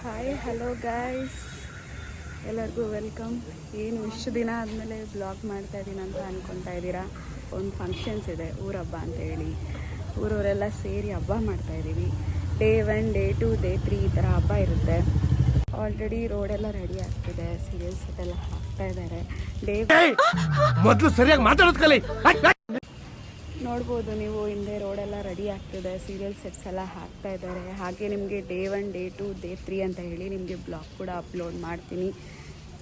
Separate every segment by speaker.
Speaker 1: Hi hello guys, ಎಲ್ಲರಿಗೂ welcome. ಏನು ಇಷ್ಟು ದಿನ ಆದಮೇಲೆ ಬ್ಲಾಗ್ ಮಾಡ್ತಾಯಿದ್ದೀನಿ ಅಂತ ಅಂದ್ಕೊತಾ ಇದ್ದೀರಾ. ಒಂದು ಫಂಕ್ಷನ್ಸ್ ಇದೆ, ಊರ ಹಬ್ಬ ಅಂತೇಳಿ ಊರವರೆಲ್ಲ ಸೇರಿ ಹಬ್ಬ ಮಾಡ್ತಾಯಿದ್ದೀವಿ. ಡೇ 1, ಡೇ 2, ಡೇ 3 ಈ ಥರ ಹಬ್ಬ ಇರುತ್ತೆ. ಆಲ್ರೆಡಿ ರೋಡೆಲ್ಲ ರೆಡಿ ಆಗ್ತಿದೆ, ಸೀರಿಯಲ್ ಸೆಟ್ ಎಲ್ಲ ಹಾಕ್ತಾ ಇದ್ದಾರೆ. ಮೊದಲು ಸರಿಯಾಗಿ ಮಾತಾಡೋದು ಕಲಿ. ನೋಡ್ಬೋದು ನೀವು, ಹಿಂದೆ ರೋಡೆಲ್ಲ ರೆಡಿ ಆಗ್ತಿದೆ, ಸೀರಿಯಲ್ ಸೆಟ್ಸ್ ಎಲ್ಲ ಹಾಕ್ತಾ ಇದ್ದಾರೆ. ಹಾಗೆ ನಿಮಗೆ ಡೇ 1, ಡೇ 2, ಡೇ 3 ಅಂತ ಹೇಳಿ ನಿಮಗೆ ಬ್ಲಾಗ್ ಕೂಡ ಅಪ್ಲೋಡ್ ಮಾಡ್ತೀನಿ.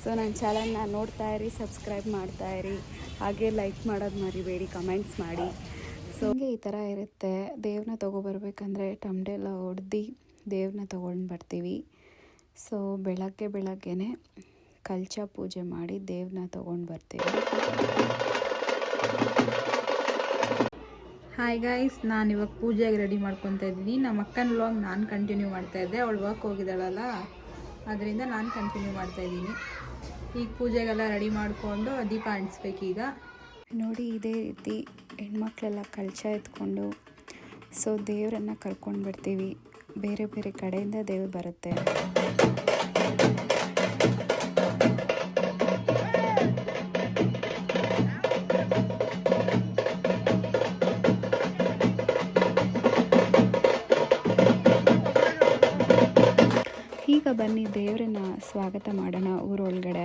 Speaker 1: ಸೊ ನನ್ನ ಚಾನಲ್ನ ನೋಡ್ತಾ ಇರಿ, ಸಬ್ಸ್ಕ್ರೈಬ್ ಮಾಡ್ತಾ ಇರಿ, ಹಾಗೆ ಲೈಕ್ ಮಾಡೋದು ಮರಿಬೇಡಿ, ಕಮೆಂಟ್ಸ್ ಮಾಡಿ. ಸೊ ಹಂಗೆ ಈ ಥರ ಇರುತ್ತೆ. ದೇವ್ರನ್ನ ತೊಗೊಬರ್ಬೇಕಂದ್ರೆ ಟಮಟೆ ಎಲ್ಲ ಹೊಡೆದು ದೇವ್ರನ್ನ ತೊಗೊಂಡು ಬರ್ತೀವಿ. ಸೊ ಬೆಳಗ್ಗೆನೇ ಕಲಶ ಪೂಜೆ ಮಾಡಿ ದೇವ್ರನ್ನ ತೊಗೊಂಡು ಬರ್ತೀವಿ.
Speaker 2: ಹಾಯ್ ಗೈಸ್, ನಾನು ಇವಾಗ ಪೂಜೆಗೆ ರೆಡಿ ಮಾಡ್ಕೊತಾ ಇದ್ದೀನಿ. ನಮ್ಮ ಅಕ್ಕನ ವ್ಲಾಗ್ ನಾನು ಕಂಟಿನ್ಯೂ ಮಾಡ್ತಾಯಿದ್ದೆ, ಅವಳು ವರ್ಕ್ ಹೋಗಿದ್ದಾಳಲ್ಲ, ಅದರಿಂದ ನಾನು ಕಂಟಿನ್ಯೂ ಮಾಡ್ತಾಯಿದ್ದೀನಿ. ಈಗ ಪೂಜೆಗೆಲ್ಲ ರೆಡಿ ಮಾಡಿಕೊಂಡು ದೀಪ ಅಂಟಿಸ್ಬೇಕೀಗ.
Speaker 1: ನೋಡಿ, ಇದೇ ರೀತಿ ಹೆಣ್ಮಕ್ಳೆಲ್ಲ ಕಲಶ ಎತ್ಕೊಂಡು ಸೊ ದೇವರನ್ನು ಕರ್ಕೊಂಡು ಬರ್ತೀವಿ. ಬೇರೆ ಬೇರೆ ಕಡೆಯಿಂದ ದೇವ್ರು ಬರುತ್ತೆ. ಈಗ ಬನ್ನಿ ದೇವರನ್ನ ಸ್ವಾಗತ ಮಾಡೋಣ ಊರೊಳಗಡೆ.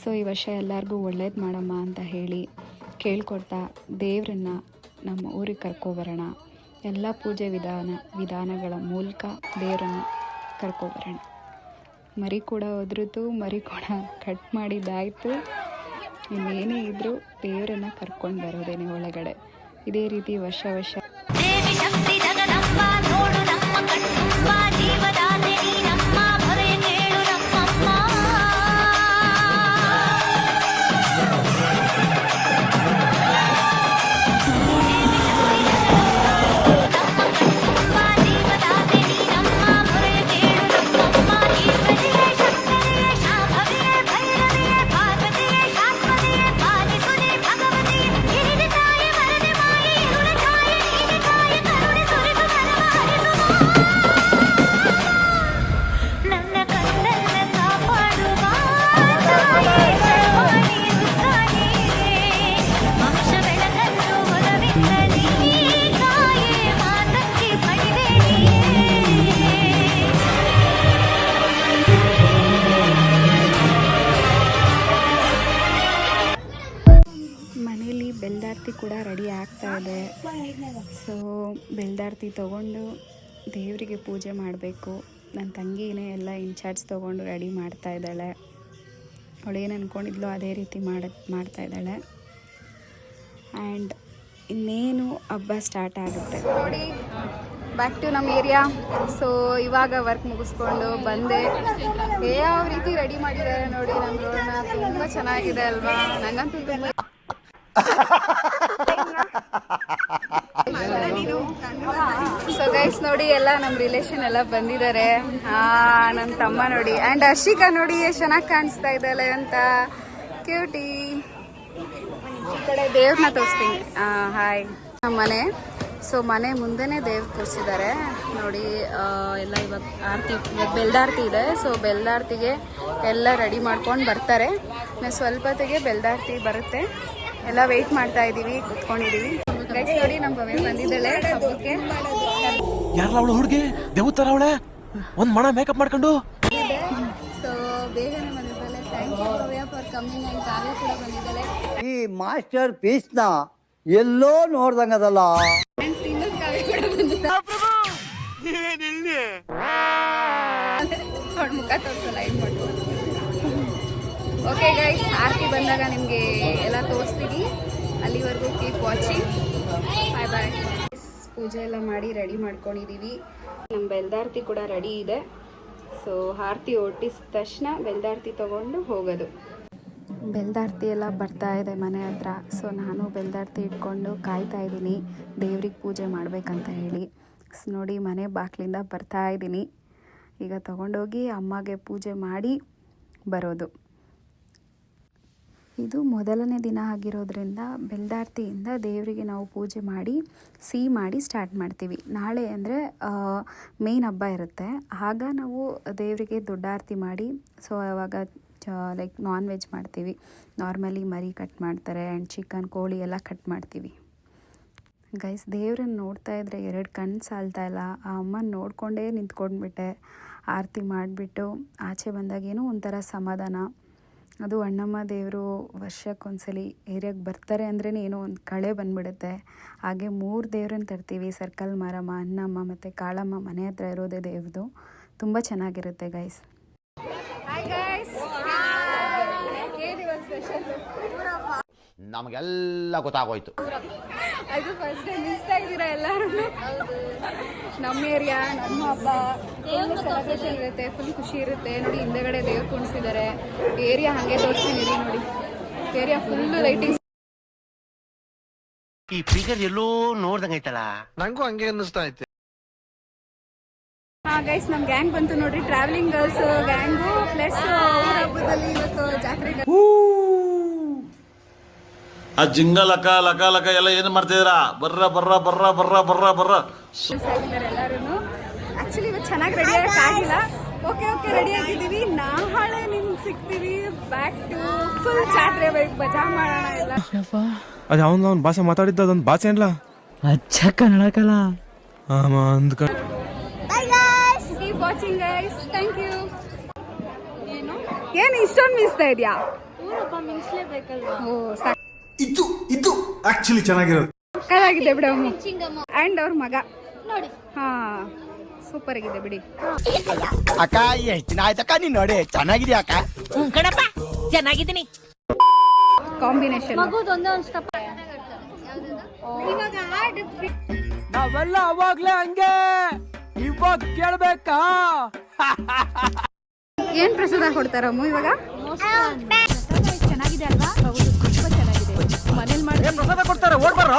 Speaker 1: ಸೊ ಈ ವರ್ಷ ಎಲ್ಲರಿಗೂ ಒಳ್ಳೇದು ಮಾಡಮ್ಮ ಅಂತ ಹೇಳಿ ಕೇಳ್ಕೊಡ್ತಾ ದೇವರನ್ನ ನಮ್ಮ ಊರಿಗೆ ಕರ್ಕೊಬರೋಣ. ಎಲ್ಲ ಪೂಜೆ ವಿಧಾನಗಳ ಮೂಲಕ ದೇವರನ್ನ ಕರ್ಕೊಬರೋಣ. ಮರಿ ಕೂಡ ಒದ್ರಿತು, ಮರಿ ಕೂಡ ಕಟ್ ಮಾಡಿದ್ದಾಯಿತು. ಇನ್ನೇನೇ ಇದ್ದರೂ ದೇವರನ್ನ ಕರ್ಕೊಂಡು ಬರೋದೇನೆ ಒಳಗಡೆ. ಇದೇ ರೀತಿ ವರ್ಷ ಮನೇಲಿ ಬೆಲ್ದಾರ್ತಿ ಕೂಡ ರೆಡಿ ಆಗ್ತಾ ಇದೆ. ಸೊ ಬೆಲ್ದಾರ್ತಿ ತೊಗೊಂಡು ದೇವರಿಗೆ ಪೂಜೆ ಮಾಡಬೇಕು. ನನ್ನ ತಂಗಿನೇ ಎಲ್ಲ ಇನ್ಚಾರ್ಜ್ ತೊಗೊಂಡು ರೆಡಿ ಮಾಡ್ತಾ ಇದ್ದಾಳೆ. ಅವಳು ಏನು ಅಂದ್ಕೊಂಡಿದ್ಲು ಅದೇ ರೀತಿ ಮಾಡ್ತಾ ಇದ್ದಾಳೆ. ಆ್ಯಂಡ್ ಇನ್ನೇನು ಹಬ್ಬ ಸ್ಟಾರ್ಟ್ ಆಗುತ್ತೆ ನೋಡಿ. ಬ್ಯಾಕ್ ಟು ನಮ್ಮ ಏರಿಯಾ. ಸೊ ಇವಾಗ ವರ್ಕ್ ಮುಗಿಸ್ಕೊಂಡು ಬಂದೆ. ಯಾವ ರೀತಿ ರೆಡಿ ಮಾಡಿದ್ದಾರೆ ನೋಡಿ ನಮ್ಮ ರೋಡ್ನ. ತುಂಬ ಚೆನ್ನಾಗಿದೆ ಅಲ್ವಾ? ನನಗಂತೂ ತುಂಬ ಸೊ ಗೈಸ್ ನೋಡಿ, ಎಲ್ಲ ನಮ್ಮ ರಿಲೇಷನ್ ಎಲ್ಲ ಬಂದಿದ್ದಾರೆ. ನನ್ನ ತಮ್ಮ ನೋಡಿ, ಆ್ಯಂಡ್ ಹರ್ಷಿಕಾ ನೋಡಿ ಎಷ್ಟು ಚೆನ್ನಾಗಿ ಕಾಣಿಸ್ತಾ ಇದ್ದಾಳೆ ಅಂತ. ಕ್ಯೂಟಿ. ಈ ಕಡೆ ದೇವ್ರನ್ನ ತೋರಿಸ್ತೀನಿ. ಹಾಯ್. ನಮ್ಮ ಮನೆ. ಸೊ ಮನೆ ಮುಂದೆನೇ ದೇವ್ರು ತೋರಿಸಿದ್ದಾರೆ ನೋಡಿ. ಎಲ್ಲ ಇವಾಗ ಬೆಲ್ದಾರ್ತಿ ಇದೆ. ಸೊ ಬೆಲ್ದಾರ್ತಿಗೆ ಎಲ್ಲ ರೆಡಿ ಮಾಡ್ಕೊಂಡು ಬರ್ತಾರೆ. ಸ್ವಲ್ಪ ಹೊತ್ತಿಗೆ ಬೆಲ್ದಾರ್ತಿ ಬರುತ್ತೆ. ಎಲ್ಲ ವೆಯ್ಟ್ ಮಾಡ್ತಾ ಇದ್ದೀವಿ, ಕುತ್ಕೊಂಡಿದ್ದೀವಿ. ಗೈಸ್ ನೋಡಿ, ನಮ್ಮ ಭವ್ಯ ಬಂದಿದ್ದಾಳೆ ಹಬ್ಬಕ್ಕೆ.
Speaker 3: ಯಾರಲ್ಲ ಅವಳು ಹುಡುಗಿ? ದೇವತರ ಅವಳೆ, ಒಂದು ಮಣ ಮೇಕಪ್ ಮಾಡ್ಕೊಂಡು.
Speaker 1: ಸೊ ಬೇಗನೆ ಬಂದಿದ್ದಾಳೆ. Thank you Bhavya for coming. And Kavya ಕೂಡ ಬಂದಿದ್ದಾಳೆ.
Speaker 4: ಈ ಮಾಸ್ಟರ್ ಪೀಸ್ನ ಎಲ್ಲೋ ನೋಡ್ದಂಗದಲ್ಲ.
Speaker 1: ಇನ್ನೊಂದು ಕಾವ್ಯ ಕೂಡ ಬಂದಿದ್ದಾಳೆ. ಅವಳ ಮುಖ ತೋರಿಸಲ್ಲ, ಏನು ಮಾಡ್ಬೋದು. ಓಕೆ ಗೈಸ್, ಆರತಿ ಬಂದಾಗ ನಿಮಗೆ ಎಲ್ಲ ತೋರಿಸ್ತೀವಿ. ಅಲ್ಲಿವರೆಗೂ ಕೀಪ್ ವಾಚಿಂಗ್. ಬಾಯ್ ಬಾಯ್. ಪೂಜೆ ಎಲ್ಲ ಮಾಡಿ ರೆಡಿ ಮಾಡ್ಕೊಂಡಿದ್ದೀವಿ. ನಮ್ಮ ಬೆಲ್ದಾರ್ತಿ ಕೂಡ ರೆಡಿ ಇದೆ. ಸೊ ಆರತಿ ಹೊಟ್ಟಿಸಿದ ತಕ್ಷಣ ಬೆಲ್ದಾರ್ತಿ ತೊಗೊಂಡು ಹೋಗೋದು. ಬೆಲ್ದಾರ್ತಿ ಎಲ್ಲ ಬರ್ತಾ ಇದೆ ಮನೆ ಹತ್ರ. ಸೊ ನಾನು ಬೆಲ್ದಾರ್ತಿ ಇಟ್ಕೊಂಡು ಕಾಯ್ತಾ ಇದ್ದೀನಿ ದೇವ್ರಿಗೆ ಪೂಜೆ ಮಾಡಬೇಕಂತ ಹೇಳಿ. ನೋಡಿ, ಮನೆ ಬಾಗಿಲಿಂದ ಬರ್ತಾ ಇದ್ದೀನಿ. ಈಗ ತೊಗೊಂಡೋಗಿ ಅಮ್ಮಗೆ ಪೂಜೆ ಮಾಡಿ ಬರೋದು. ಇದು ಮೊದಲನೇ ದಿನ ಆಗಿರೋದ್ರಿಂದ ಬೆಲ್ದಾರ್ತಿಯಿಂದ ದೇವರಿಗೆ ನಾವು ಪೂಜೆ ಮಾಡಿ ಸಿಹಿ ಮಾಡಿ ಸ್ಟಾರ್ಟ್ ಮಾಡ್ತೀವಿ. ನಾಳೆ ಅಂದರೆ ಮೇನ್ ಹಬ್ಬ ಇರುತ್ತೆ, ಆಗ ನಾವು ದೇವರಿಗೆ ದೊಡ್ಡ ಆರತಿ ಮಾಡಿ ಸೊ ಆವಾಗ ಲೈಕ್ ನಾನ್ ವೆಜ್ ಮಾಡ್ತೀವಿ. ನಾರ್ಮಲಿ ಮರಿ ಕಟ್ ಮಾಡ್ತಾರೆ ಆ್ಯಂಡ್ ಚಿಕನ್ ಕೋಳಿ ಎಲ್ಲ ಕಟ್ ಮಾಡ್ತೀವಿ. ಗೈಸ್ ದೇವ್ರನ್ನ ನೋಡ್ತಾ ಇದ್ದರೆ 2 ಕಣ್ಣು ಸಾಲ್ತಾ ಇಲ್ಲ. ಆ ಅಮ್ಮನ ನೋಡಿಕೊಂಡೇ ನಿಂತ್ಕೊಂಡ್ಬಿಟ್ಟೆ. ಆರತಿ ಮಾಡಿಬಿಟ್ಟು ಆಚೆ ಬಂದಾಗೇನೋ ಒಂಥರ ಸಮಾಧಾನ. ಅದು ಅಣ್ಣಮ್ಮ ದೇವರು ವರ್ಷಕ್ಕೊಂದ್ಸಲಿ ಏರಿಯಾಗೆ ಬರ್ತಾರೆ ಅಂದ್ರೇ ಏನೋ ಒಂದು ಕಳೆ ಬಂದುಬಿಡುತ್ತೆ. ಹಾಗೆ 3 ದೇವ್ರನ್ನ ತರ್ತೀವಿ. ಸರ್ಕಲ್ ಮಾರಮ್ಮ, ಅಣ್ಣಮ್ಮ ಮತ್ತು ಕಾಳಮ್ಮ ಮನೆ ಹತ್ರ ಇರೋದೇ ದೇವ್ರದು. ತುಂಬ ಚೆನ್ನಾಗಿರುತ್ತೆ ಗೈಸ್.
Speaker 5: ನಮಗೆಲ್ಲ ಗೊತ್ತಾಗೋಯ್ತು.
Speaker 1: ಅದು ಫಸ್ಟ್ ಟೈಮ್ ಮಿಸ್ ಆಗಿದ್ದೀರಾ ಎಲ್ಲರೂ. ನಮ್ಮ ಏರಿಯಾ, ನಮ್ಮ ಹಬ್ಬ ಫುಲ್ ಸೆಲೆಬ್ರೇಷನ್ ಇರುತ್ತೆ, ಫುಲ್ ಖುಷಿ ಇರುತ್ತೆ. ನೋಡಿ ಹಿಂದೆಗಡೆ ದೇವ್ರು ಕುಣಿಸಿದ್ದಾರೆ. ಏರಿಯಾ ಹಾಗೆ ತೋರಿಸ್ತೀನಿ ನೋಡಿ. Area full lightings.
Speaker 6: ಈ ಫಿಗರ್ ಎಲ್ಲೋ ನೋಡ್ದಂಗೈತಲ್ಲ, ನಂಗೂ ಹಂಗೆ ಅನ್ನಿಸ್ತಾ ಐತೆ.
Speaker 1: ಹಾ ಗೈಸ್, ನಮ್ ಗ್ಯಾಂಗ್ ಬಂತು ನೋಡ್ರಿ. ಟ್ರಾವೆಲಿಂಗ್ ಗರ್ಲ್ಸ್ ಗ್ಯಾಂಗು ಪ್ಲಸ್ ಹಬ್ಬದಲ್ಲಿ ಇವತ್ತು ಜಾತ್ರೆ.
Speaker 7: ಆ ಜಿಂಗ ಲಕ ಲಕ ಲಕ ಎಲ್ಲ ಏನು ಮಾಡ್ತಿದ್ದೀರಾ? ಬರ್ರ ಬರ್ರ ಬರ್ರ ಬರ್ರ ಬರ್ರ ಬರ್ರ
Speaker 1: ಎಲ್ಲರೂ ಆಕ್ಚುಲಿ ಇವತ್ತು ಚೆನ್ನಾಗಿ ರೆಡಿ ಆಗಿಲ್ಲ. ಓಕೆ ರೆಡಿ ಆಗಿದ್ದೀವಿ. ನಾಳೆ ನಿಮ್ಗೆ ಸಿಗ್ತೀವಿ. ಬ್ಯಾಕ್ ಟು ಫುಲ್ ಜಾತ್ರೆ ಬಜಾ ಮಾಡೋಣ ಎಲ್ಲ.
Speaker 3: ಅದು ಅವ್ನು ಭಾಷೆ ಮಾತಾಡಿದ್ದ ಅದೊಂದು ಭಾಷೆ ಅಲ್ಲ,
Speaker 8: ಅಚ್ಚ ಕನ್ನಡ ಕಲ
Speaker 3: ಅಂದ್ಕೊಂಡು.
Speaker 1: Keep watching guys. Thank you. ಏನು ಇಷ್ಟೊಂದು ಮಿಸ್ತಾ ಇದೆಯಾ? ಓ ಸಾಕು.
Speaker 9: ಇದು ಆಕ್ಚುಲಿ ಚೆನ್ನಾಗಿರೋದು.
Speaker 1: ಕಲಾಗಿದೆ ಬಿಡಮ್ಮ. ಅಂಡ್ ಅವ್ರ ಮಗ ನೋಡಿ. ಹಾ ಸೂಪರ್ ಆಗಿದೆ ಬಿಡಿ.
Speaker 6: ಅಕ್ಕ ಎಷ್ಟು ದಿನ ಆಯ್ತಕ್ಕ ನೀನ್ ನೋಡಿ, ಚೆನ್ನಾಗಿದ್ಯಾ ಅಕ್ಕ?
Speaker 8: ಕಣಪ್ಪ ಚೆನ್ನಾಗಿದ್ದೀನಿ.
Speaker 1: ಕಾಂಬಿನೇಷನ್
Speaker 8: ನಾವೆಲ್ಲ ಅವಾಗ್ಲೇ ಹಂಗೆ, ಇವಾಗ ಕೇಳ್ಬೇಕಾ?
Speaker 1: ಏನ್ ಪ್ರಸಾದ ಕೊಡ್ತಾರಮ್ಮ ಇವಾಗ? ಚೆನ್ನಾಗಿದೆ ಅಲ್ವಾ? ತುಂಬ ಚೆನ್ನಾಗಿದೆ. ಮನೇಲಿ ಮಾಡಿ
Speaker 6: ಪ್ರಸಾದ ಕೊಡ್ತಾರೆ, ಓಡ್ಬಾರ.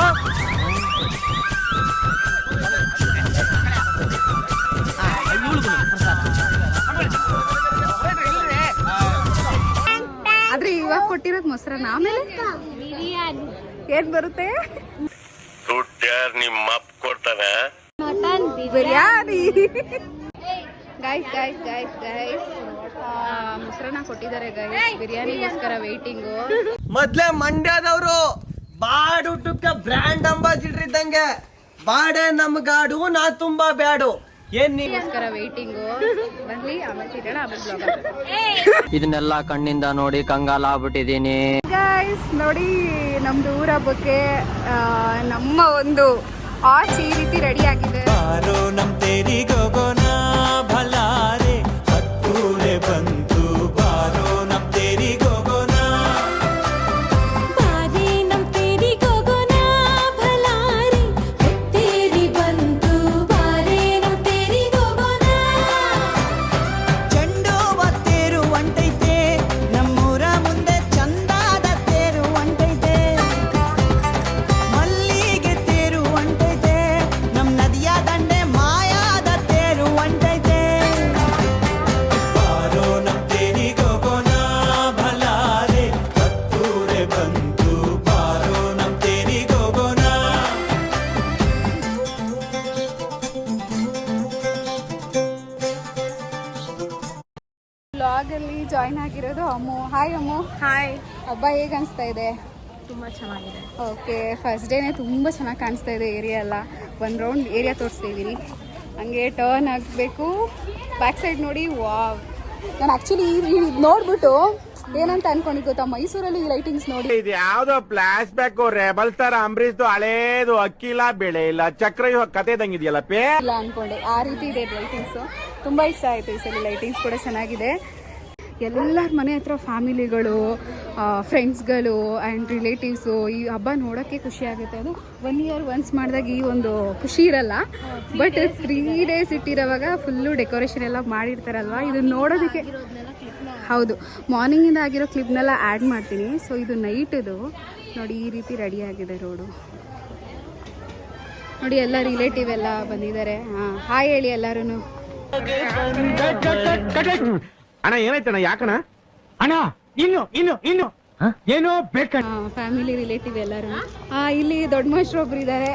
Speaker 1: ಆದ್ರೆ ಇವಾಗ ಕೊಟ್ಟಿರೋದು ಮೊಸರನ್ನ, ಆಮೇಲೆ ಏನ್ ಬರುತ್ತೆ?
Speaker 6: ನಿಮ್ಮ ಅಪ್ಪ ಕೊಡ್ತಾನೆ
Speaker 1: biryani. Guys guys guys guys ಮೊಸರನ್ನ ಕೊಟ್ಟಿದ್ದಾರೆ ಗೈಸ್. ಬಿರಿಯಾನಿಗೋಸ್ಕರ ವೇಟಿಂಗು.
Speaker 8: ಮೊದ್ಲೇ ಮಂಡ್ಯದವರು ಬಾಡುಟಕ್ಕೆ ಬ್ರ್ಯಾಂಡ್ ಅಂಬಾಸಿಡರ್ ಇದ್ದಂಗೆ. ಬಾಡೆ ನಮ್ಗಾಡು, ನಾ ತುಂಬಾ ಬ್ಯಾಡು. ಏನ್
Speaker 1: ನೀಗೋಸ್ಕರ ವೇಟಿಂಗು. ಬರ್ಲಿ ಆಮೇಲೆ ತಿನ್ನೋಣ, ಆಮೇಲೆ ಬ್ಲಾಗ್.
Speaker 8: ಇದನ್ನೆಲ್ಲ ಕಣ್ಣಿಂದ ನೋಡಿ ಕಂಗಾಲ ಆಗ್ಬಿಟ್ಟಿದೀನಿ.
Speaker 1: ಗೈಸ್ ನೋಡಿ, ನಮ್ದು ಊರ ಹಬ್ಬಕ್ಕೆ ನಮ್ಮ ಒಂದು ಆಚೆ ಈ ರೀತಿ ರೆಡಿ ಆಗಿದೆ.
Speaker 9: ಬಂತು ಬಾರೋ ನಮ್ ತೇರಿ ಗೋಗೋನ. ಚೆಂಡು ತೇರು ಒಂಟೈತೆ, ನಮ್ಮೂರ ಮುಂದೆ ಚಂದಾದ ತೇರು ಒಂಟೈತೆ. ಮಲ್ಲಿಗೆ ತೇರು ಒಂಟೈತೆ, ನಮ್ ನದಿಯ ದಂಡೆ ಮಾಯಾದ ತೇರು ಒಂಟೈತೆ. ಬಾರೋ ನಮ್ ತೇರಿ ಗೋಗೋನ ಭಲಾರೆ, ಹತ್ತೂರೆ ಬಂತು ಬಾರೋ ನಮ್ ತೇರಿ ಗೋಗೋನ.
Speaker 1: ಬ್ಲಾಗ್ ಅಲ್ಲಿ ಜಾಯ್ನ್ ಆಗಿರೋದು ಅಮ್ಮು. ಹಾಯ್ ಅಮ್ಮು. ಹಾಯ್. ಹಬ್ಬ ಹೇಗೆ ಅನಿಸ್ತಾ ಇದೆ?
Speaker 2: ತುಂಬ ಚೆನ್ನಾಗಿದೆ.
Speaker 1: ಓಕೆ, ಫಸ್ಟ್ ಡೇನೇ ತುಂಬ ಚೆನ್ನಾಗಿ ಕಾಣಿಸ್ತಾ ಇದೆ ಏರಿಯಾ ಎಲ್ಲ. ಒಂದು ರೌಂಡ್ ಏರಿಯಾ ತೋರಿಸ್ತಾ ಇದ್ದೀನಿ. ಹಂಗೆ ಟರ್ನ್ ಆಗಬೇಕು. ಬ್ಯಾಕ್ ಸೈಡ್ ನೋಡಿ. ವಾವ್, ನಾನು ಆ್ಯಕ್ಚುಲಿ ನೋಡ್ಬಿಟ್ಟು ಏನಂತ ಅನ್ಕೊಂಡಿದ್ದು ಗೊತ್ತಾ, ಮೈಸೂರಲ್ಲಿ ಈ ಲೈಟಿಂಗ್ಸ್ ನೋಡಿ.
Speaker 6: ಇದು ಯಾವ್ದೋ ಫ್ಲಾಶ್ ಬ್ಯಾಕ್ ರೆಬಲ್ ಸ್ಟಾರ್ ಅಂಬರೀಶ್ದು ಹಳೇದು, ಅಕ್ಕಿಲ್ಲ ಬೆಳೆ ಇಲ್ಲ ಚಕ್ರ ಕತೆ ಇದಂಗಿದೆಯಲ್ಲ ಪೇ
Speaker 1: ಇಲ್ಲ ಅನ್ಕೊಂಡೆ. ಆ ರೀತಿ ಇದೆ ಲೈಟಿಂಗ್ಸು. ತುಂಬ ಇಷ್ಟ ಆಯಿತು ಈ ಸಲ. ಲೈಟಿಂಗ್ಸ್ ಕೂಡ ಚೆನ್ನಾಗಿದೆ. ಎಲ್ಲರ ಮನೆ ಹತ್ರ ಫ್ಯಾಮಿಲಿಗಳು, ಫ್ರೆಂಡ್ಸ್ಗಳು ಆ್ಯಂಡ್ ರಿಲೇಟಿವ್ಸು ಈ ಹಬ್ಬ ನೋಡೋಕ್ಕೆ ಖುಷಿ ಆಗುತ್ತೆ. ಅದು 1 ಇಯರ್ ಒನ್ಸ್ ಮಾಡಿದಾಗ ಈ ಒಂದು ಖುಷಿ ಇರಲ್ಲ. ಬಟ್ 3 ಡೇಸ್ ಇಟ್ಟಿರೋವಾಗ ಫುಲ್ಲು ಡೆಕೋರೇಷನ್ ಎಲ್ಲ ಮಾಡಿರ್ತಾರಲ್ವ, ಇದು ನೋಡೋದಕ್ಕೆ. ಹೌದು, ಮಾರ್ನಿಂಗಿಂದ ಆಗಿರೋ ಕ್ಲಿಪ್ನೆಲ್ಲ ಆ್ಯಡ್ ಮಾಡ್ತೀನಿ. ಸೊ ಇದು ನೈಟದು ನೋಡಿ, ಈ ರೀತಿ ರೆಡಿ ಆಗಿದೆ ರೋಡು ನೋಡಿ. ಎಲ್ಲ ರಿಲೇಟಿವ್ ಎಲ್ಲ ಬಂದಿದ್ದಾರೆ. ಹಾಯ್ ಹೇಳಿ ಎಲ್ಲರೂ.
Speaker 6: ಅಣ್ಣ ಏನಾಯ್ತಣ್ಣ? ಯಾಕಣ್ಣ ಅಣ್ಣ? ಇನ್ನು ಇನ್ನು ಇನ್ನು ಏನೋ ಬೇಕ
Speaker 1: ಫ್ಯಾಮಿಲಿ ರಿಲೇಟಿವ್ ಎಲ್ಲರೂ. ಇಲ್ಲಿ ದೊಡ್ಡ ಮಾಸ್ಟ್ರು ಒಬ್ರು ಇದ್ದಾರೆ.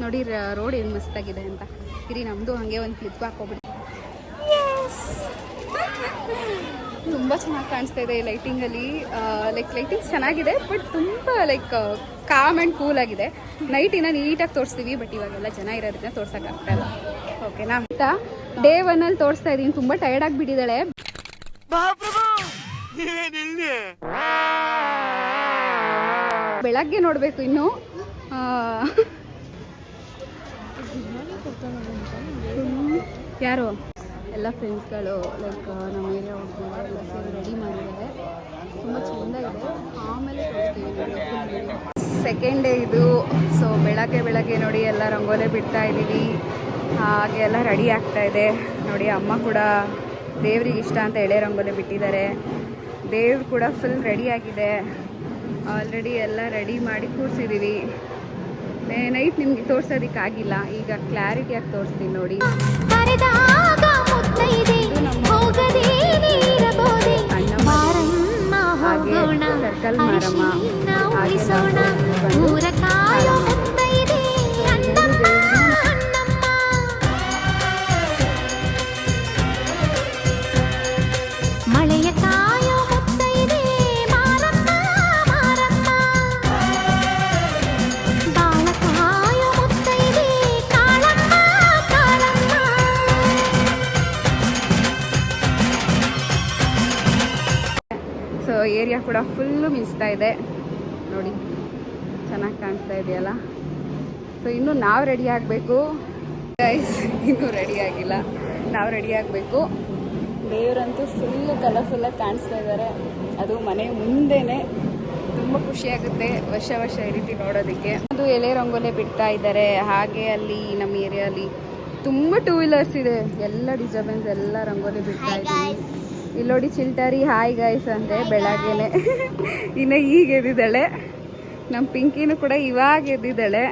Speaker 1: ನೋಡಿ ರೋಡ್ ಏನು ಮಸ್ತಾಗಿದೆ ಅಂತ. ಇರಿ ನಮ್ಮದು ಹಾಗೆ ಒಂದು ಕ್ಲಿಪ್ ಹಾಕೋಬಿಡಿ. ತುಂಬ ಚೆನ್ನಾಗಿ ಕಾಣಿಸ್ತಾ ಇದೆ ಲೈಟಿಂಗಲ್ಲಿ. ಲೈಟಿಂಗ್ಸ್ ಚೆನ್ನಾಗಿದೆ, ಬಟ್ ತುಂಬ ಕಾಮ್ ಆ್ಯಂಡ್ ಕೂಲ್ ಆಗಿದೆ. ನೈಟಿನ ನೀಟಾಗಿ ತೋರಿಸ್ತೀವಿ, ಬಟ್ ಇವಾಗೆಲ್ಲ ಜನ ಇರೋದ್ರಿಂದ ತೋರ್ಸೋಕ್ಕಾಗ್ತಾಯಿಲ್ಲ. ಓಕೆನಾ? ಡೇ 1 ಅಲ್ಲಿ ತೋರಿಸ್ತಾ ಇದ್ದೀನಿ. ತುಂಬ ಟಯರ್ಡ್ ಆಗಿಬಿಟ್ಟಿದ್ದಾಳೆ. ಬೆಳಗ್ಗೆ ನೋಡಬೇಕು ಇನ್ನು. ಯಾರು ಎಲ್ಲ ಫ್ರೆಂಡ್ಸ್ಗಳು ನಮ್ಮ ಏರಿಯಾ ಹೋಗ್ತಾರೆ, ಎಲ್ಲ ಸೇರಿ ರೆಡಿ ಮಾಡಿದ್ದಾರೆ. ತುಂಬ ಚೆಂದ ಇದೆ. ಆಮೇಲೆ ತೋರಿಸ್ತೀವಿ. ಸೆಕೆಂಡ್ ಡೇ ಇದು. ಸೊ ಬೆಳಗ್ಗೆ ನೋಡಿ ಎಲ್ಲ ರಂಗೋಲಿ ಬಿಡ್ತಾ ಇದ್ದೀವಿ. ಹಾಗೆ ಎಲ್ಲ ರೆಡಿ ಆಗ್ತಾ ಇದೆ ನೋಡಿ. ಅಮ್ಮ ಕೂಡ ದೇವ್ರಿಗೆ ಇಷ್ಟ ಅಂತ ಎಳೆ ರಂಗೋಲಿ ಬಿಟ್ಟಿದ್ದಾರೆ. ದೇವ್ರು ಕೂಡ ಫುಲ್ ರೆಡಿ ಆಗಿದೆ. ಆಲ್ರೆಡಿ ಎಲ್ಲ ರೆಡಿ ಮಾಡಿ ಕೂರಿಸಿದ್ದೀವಿ. ನೈಟ್ ನಿಮ್ಗೆ ತೋರ್ಸೋದಕ್ಕಾಗಿಲ್ಲ, ಈಗ ಕ್ಲಾರಿಟಿಯಾಗಿ ತೋರಿಸ್ತೀನಿ ನೋಡಿ. ಹಾಗೆ ಸರ್ಕಲ್ ಮಾರಮ್ಮ,
Speaker 5: ಮಳೆಯ ಕಾಯೋ ಮುತ್ತೈದೆ ಮಾರಮ್ಮ ಮಾರಮ್ಮ, ಬಾಳ ಕಾಯೋ ಮುತ್ತೈದೆ ಕಾಳಮ್ಮ ಕಾಳಮ್ಮ.
Speaker 1: ಸೊ ಏರಿಯಾ ಕೂಡ ಫುಲ್ಲು ಮಿಸ್ತಾ ಇದೆ ನೋಡಿ, ಚೆನ್ನಾಗಿ ಕಾಣಿಸ್ತಾ ಇದೆಯಲ್ಲ. ಸೊ ಇನ್ನು ನಾವು ರೆಡಿ ಆಗಬೇಕು ಗೈಸ್. ಇನ್ನೂ ರೆಡಿ ಆಗಿಲ್ಲ, ನಾವು ರೆಡಿ ಆಗಬೇಕು. ದೇವರಂತೂ ಫುಲ್ಲು ಕಲರ್ಫುಲ್ಲಾಗಿ ಕಾಣಿಸ್ತಾ ಇದ್ದಾರೆ. ಅದು ಮನೆ ಮುಂದೆನೇ. ತುಂಬ ಖುಷಿಯಾಗುತ್ತೆ ವರ್ಷ ಈ ರೀತಿ ನೋಡೋದಕ್ಕೆ. ಅದು ಎಲೆ ರಂಗೋಲೆ ಬಿಡ್ತಾ ಇದ್ದಾರೆ. ಹಾಗೆ ಅಲ್ಲಿ ನಮ್ಮ ಏರಿಯಲ್ಲಿ ತುಂಬ 2 ವೀಲರ್ಸ್ ಇದೆ. ಎಲ್ಲ ಡಿಸ್ಟರ್ಬೆನ್ಸ್, ಎಲ್ಲ ರಂಗೋಲಿ ಬಿಡ್ತಾ ಇದ್ದೀವಿ. ಇಲ್ಲಿ ನೋಡಿ ಚಿಲ್ಟಾರಿ ಹಾಯ್ ಗೈಸ್ ಅಂತೆ ಬೆಳಗ್ಗೆನೆ. ಇನ್ನು ಈಗ ಎದ್ದಿದ್ದಾಳೆ. ನಮ್ಮ ಪಿಂಕಿನೂ ಕೂಡ ಇವಾಗ ಎದ್ದಿದ್ದಾಳೆ.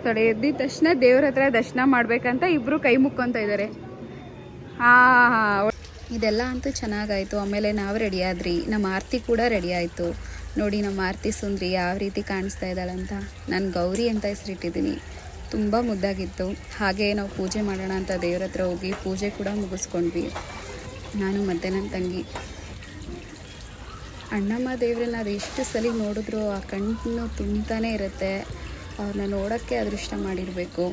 Speaker 1: ತೊಡೆ ಎದ್ದಿದ ತಕ್ಷಣ ದೇವ್ರ ಹತ್ರ ದರ್ಶನ ಮಾಡ್ಬೇಕಂತ ಇಬ್ಬರು ಕೈ ಮುಕ್ಕೊತಾ ಇದ್ದಾರೆ. ಇದೆಲ್ಲ ಅಂತೂ ಚೆನ್ನಾಗಾಯಿತು. ಆಮೇಲೆ ನಾವು ರೆಡಿ ಆದ್ರಿ. ನಮ್ಮ ಆರತಿ ಕೂಡ ರೆಡಿ ಆಯಿತು ನೋಡಿ. ನಮ್ಮ ಆರತಿ ಸುಂದ್ರಿ ಯಾವ ರೀತಿ ಕಾಣಿಸ್ತಾ ಇದ್ದಾಳಂತ. ನಾನು ಗೌರಿ ಅಂತ ಹೆಸರಿಟ್ಟಿದ್ದೀನಿ. ತುಂಬ ಮುದ್ದಾಗಿತ್ತು. ಹಾಗೆ ನಾವು ಪೂಜೆ ಮಾಡೋಣ ಅಂತ ದೇವ್ರ ಹತ್ರ ಹೋಗಿ ಪೂಜೆ ಕೂಡ ಮುಗಿಸ್ಕೊಂಡ್ವಿ. ನಾನು ಮತ್ತು ನನ್ನ ತಂಗಿ. ಅಣ್ಣಮ್ಮ ದೇವ್ರನ್ನ ಅದು ಎಷ್ಟು ಸಲ ನೋಡಿದ್ರು ಆ ಕಣ್ಣು ತುಂಬ್ತಾನೆ ಇರುತ್ತೆ. ಅವ್ರನ್ನ ನೋಡೋಕ್ಕೆ ಅದೃಷ್ಟ ಮಾಡಿರಬೇಕು.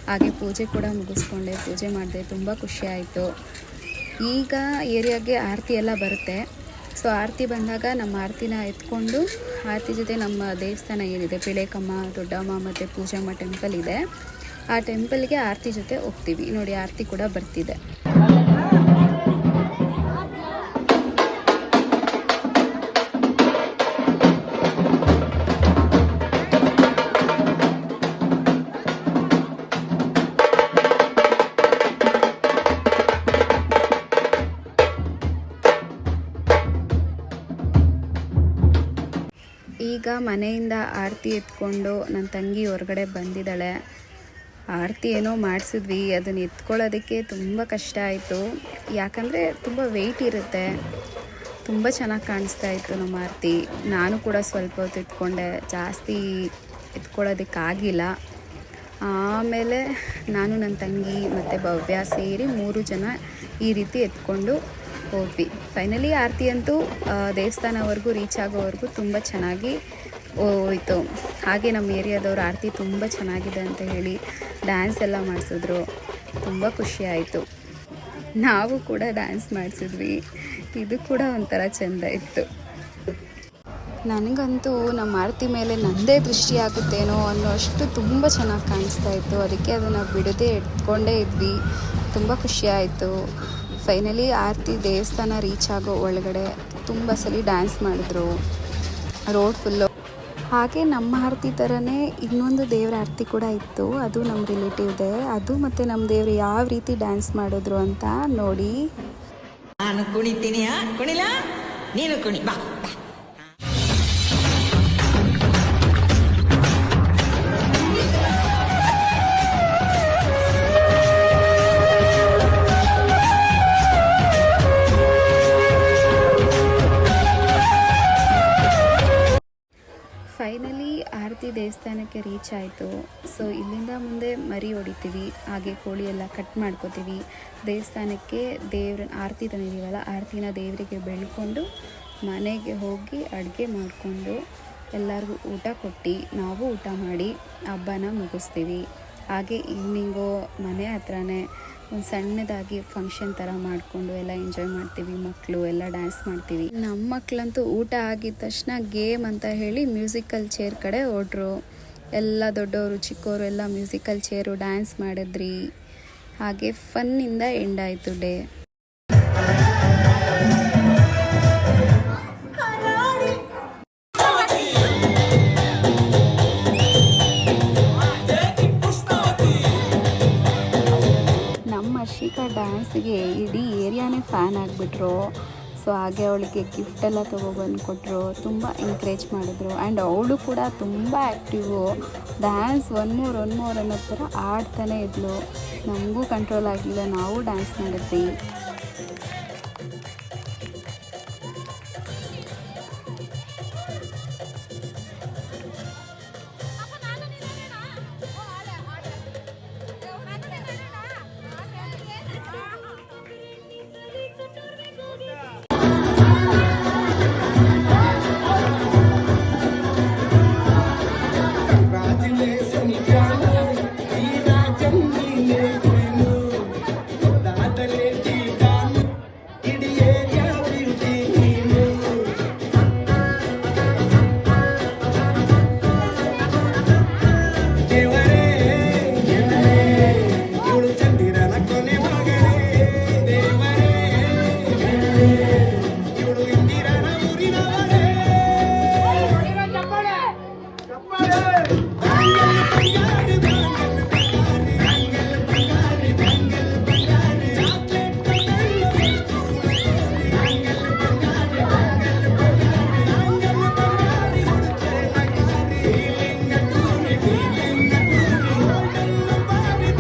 Speaker 1: ಹಾಗೆ ಪೂಜೆ ಕೂಡ ಮುಗಿಸ್ಕೊಂಡೆ, ಪೂಜೆ ಮಾಡಿದೆ. ತುಂಬ ಖುಷಿ ಆಯಿತು. ಈಗ ಏರಿಯಾಗೆ ಆರತಿ ಎಲ್ಲ ಬರುತ್ತೆ. ಸೊ ಆರತಿ ಬಂದಾಗ ನಮ್ಮ ಆರತಿನ ಎತ್ಕೊಂಡು ಆರತಿ ಜೊತೆ ನಮ್ಮ ದೇವಸ್ಥಾನ ಏನಿದೆ ಪಿಳೇಕಮ್ಮ, ದೊಡ್ಡಮ್ಮ ಮತ್ತು ಪೂಜಮ್ಮ ಟೆಂಪಲ್ ಇದೆ. ಆ ಟೆಂಪಲ್ಗೆ ಆರತಿ ಜೊತೆ ಹೋಗ್ತೀವಿ ನೋಡಿ. ಆರತಿ ಕೂಡ ಬರ್ತಿದೆ. ಈಗ ಮನೆಯಿಂದ ಆರತಿ ಎತ್ಕೊಂಡು ನನ್ನ ತಂಗಿ ಹೊರಗಡೆ ಬಂದಿದ್ದಾಳೆ. ಆರತಿ ಏನೋ ಮಾಡಿಸಿದ್ವಿ, ಅದನ್ನು ಎತ್ಕೊಳ್ಳೋದಕ್ಕೆ ತುಂಬ ಕಷ್ಟ ಆಯಿತು. ಯಾಕಂದರೆ ತುಂಬ ವೆಯ್ಟ್ ಇರುತ್ತೆ. ತುಂಬ ಚೆನ್ನಾಗಿ ಕಾಣಿಸ್ತಾ ಇತ್ತು ನಮ್ಮ ಆರತಿ. ನಾನು ಕೂಡ ಸ್ವಲ್ಪ ಹೊತ್ತು ಎತ್ಕೊಂಡೆ, ಜಾಸ್ತಿ ಎತ್ಕೊಳ್ಳೋದಕ್ಕಾಗಿಲ್ಲ. ಆಮೇಲೆ ನಾನು ನನ್ನ ತಂಗಿ ಮತ್ತು ಭವ್ಯ ಸೇರಿ 3 ಜನ ಈ ರೀತಿ ಎತ್ಕೊಂಡು ಹೋದ್ವಿ. ಫೈನಲಿ ಆರತಿ ಅಂತೂ ದೇವಸ್ಥಾನವರೆಗೂ ರೀಚ್ ಆಗೋವರೆಗೂ ತುಂಬ ಚೆನ್ನಾಗಿ ಹೋಯಿತು. ಹಾಗೆ ನಮ್ಮ ಏರಿಯಾದವ್ರು ಆರತಿ ತುಂಬ ಚೆನ್ನಾಗಿದೆ ಅಂತ ಹೇಳಿ ಡ್ಯಾನ್ಸ್ ಎಲ್ಲ ಮಾಡಿಸಿದ್ರು. ತುಂಬ ಖುಷಿ ಆಯಿತು. ನಾವು ಕೂಡ ಡ್ಯಾನ್ಸ್ ಮಾಡಿಸಿದ್ವಿ. ಇದು ಕೂಡ ಒಂಥರ ಚೆಂದ ಇತ್ತು. ನನಗಂತೂ ನಮ್ಮ ಆರತಿ ಮೇಲೆ ನನ್ನದೇ ದೃಷ್ಟಿ ಆಗುತ್ತೇನೋ ಅನ್ನೋಷ್ಟು ತುಂಬ ಚೆನ್ನಾಗಿ ಕಾಣಿಸ್ತಾ ಇತ್ತು. ಅದಕ್ಕೆ ಅದನ್ನು ಬಿಡದೆ ಎತ್ಕೊಂಡೇ ಇದ್ವಿ. ತುಂಬ ಖುಷಿ ಆಯಿತು. ಫೈನಲಿ ಆರತಿ ದೇವಸ್ಥಾನ ರೀಚ್ ಆಗೋ ಒಳಗಡೆ ತುಂಬ ಸಲ ಡ್ಯಾನ್ಸ್ ಮಾಡಿದ್ರು ರೋಡ್ ಫುಲ್ಲು. ಹಾಗೆ ನಮ್ಮ ಆರತಿ ಥರನೇ ಇನ್ನೊಂದು ದೇವರ ಆರತಿ ಕೂಡ ಇತ್ತು. ಅದು ನಮ್ಮ ರಿಲೇಟಿವ್ದೆ. ಅದು ಮತ್ತು ನಮ್ಮ ದೇವರು ಯಾವ ರೀತಿ ಡ್ಯಾನ್ಸ್ ಮಾಡಿದ್ರು ಅಂತ ನೋಡಿ.
Speaker 9: ನಾನು ಕುಣಿತೀನಿ, ಕುಣಿಲ ನೀನು ಕುಣಿ ಬಾ.
Speaker 1: ದೇವಸ್ಥಾನಕ್ಕೆ ರೀಚ್ ಆಯಿತು. ಸೊ ಇಲ್ಲಿಂದ ಮುಂದೆ ಮರಿ ಹೊಡಿತೀವಿ, ಹಾಗೆ ಕೋಳಿ ಎಲ್ಲ ಕಟ್ ಮಾಡ್ಕೋತೀವಿ. ದೇವಸ್ಥಾನಕ್ಕೆ ದೇವ್ರ ಆರತಿ ತಂದಿದ್ದೀವಲ್ಲ, ಆರತಿನ ದೇವರಿಗೆ ಬೆಳ್ಕೊಂಡು ಮನೆಗೆ ಹೋಗಿ ಅಡುಗೆ ಮಾಡಿಕೊಂಡು ಎಲ್ಲರಿಗೂ ಊಟ ಕೊಟ್ಟು ನಾವು ಊಟ ಮಾಡಿ ಹಬ್ಬನ ಮುಗಿಸ್ತೀವಿ. ಹಾಗೆ ಈವ್ನಿಂಗು ಮನೆ ಹತ್ರನೇ ಒಂದು ಸಣ್ಣದಾಗಿ ಫಂಕ್ಷನ್ ಥರ ಮಾಡಿಕೊಂಡು ಎಲ್ಲ ಎಂಜಾಯ್ ಮಾಡ್ತೀವಿ. ಮಕ್ಕಳು ಎಲ್ಲ ಡ್ಯಾನ್ಸ್ ಮಾಡ್ತೀವಿ. ನಮ್ಮ ಮಕ್ಕಳಂತೂ ಊಟ ಆಗಿದ ತಕ್ಷಣ ಗೇಮ್ ಅಂತ ಹೇಳಿ ಮ್ಯೂಸಿಕಲ್ ಚೇರ್ ಕಡೆ ಹೊರಟ್ರು. ಎಲ್ಲ ದೊಡ್ಡವರು ಚಿಕ್ಕವರು ಎಲ್ಲ ಮ್ಯೂಸಿಕಲ್ ಚೇರು ಡ್ಯಾನ್ಸ್ ಮಾಡಿದ್ರಿ. ಹಾಗೆ ಫನ್ನಿಂದ ಎಂಡ್ ಆಯಿತು ಡೇ. ಹರ್ಷಿಕಾ ಡ್ಯಾನ್ಸ್ಗೆ ಇಡೀ ಏರಿಯಾನೇ ಫ್ಯಾನ್ ಆಗಿಬಿಟ್ರು. ಸೊ ಹಾಗೆ ಅವಳಿಗೆ ಗಿಫ್ಟ್ ಎಲ್ಲ ತೊಗೊಬಂದು ಕೊಟ್ಟರು, ತುಂಬ ಎಂಕರೇಜ್ ಮಾಡಿದ್ರು. ಆ್ಯಂಡ್ ಅವಳು ಕೂಡ ತುಂಬ ಆ್ಯಕ್ಟಿವು, ಡ್ಯಾನ್ಸ್ ಒನ್ ಮೋರ್ ಅನ್ನೋ ಥರ ಆಡ್ತಾನೇ ಇದ್ಲು. ನಮಗೂ ಕಂಟ್ರೋಲ್ ಆಗಲಿಲ್ಲ, ನಾವು ಡ್ಯಾನ್ಸ್ ಮಾಡಿದ್ವಿ.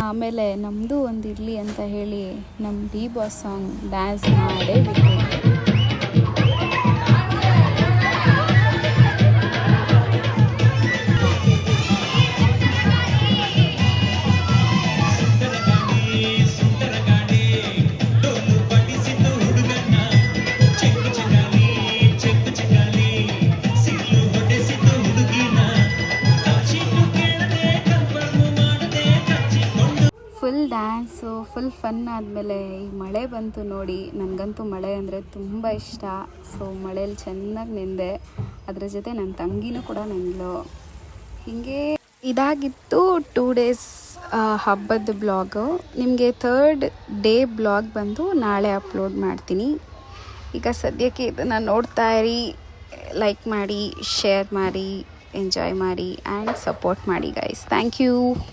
Speaker 1: ಆಮೇಲೆ ನಮ್ಮದು ಒಂದು ಇರಲಿ ಅಂತ ಹೇಳಿ ನಮ್ಮ ಡಿ ಬಾಸ್ ಸಾಂಗ್ ಡ್ಯಾನ್ಸ್ ಮಾಡೇ ಬಿಟ್ಟು. ಫುಲ್ ಡ್ಯಾನ್ಸು ಫುಲ್ ಫನ್ ಆದಮೇಲೆ ಈಗ ಮಳೆ ಬಂತು ನೋಡಿ. ನನಗಂತೂ ಮಳೆ ಅಂದರೆ ತುಂಬ ಇಷ್ಟ. ಸೊ ಮಳೇಲಿ ಚೆನ್ನಾಗಿ ನೆಂದೆ, ಅದ್ರ ಜೊತೆ ನನ್ನ ತಂಗಿನೂ ಕೂಡ ನೆಂದಳು. ಹೀಗೆ ಇದಾಗಿತ್ತು 2 ಡೇಸ್ ಹಬ್ಬದ ಬ್ಲಾಗು. ನಿಮಗೆ 3rd ಡೇ ಬ್ಲಾಗ್ ಬಂದು ನಾಳೆ ಅಪ್ಲೋಡ್ ಮಾಡ್ತೀನಿ. ಈಗ ಸದ್ಯಕ್ಕೆ ಇದನ್ನು ನೋಡ್ತಾ ಇರಿ, ಲೈಕ್ ಮಾಡಿ, ಶೇರ್ ಮಾಡಿ, ಎಂಜಾಯ್ ಮಾಡಿ ಆ್ಯಂಡ್ ಸಪೋರ್ಟ್ ಮಾಡಿ ಗೈಸ್. Thank you.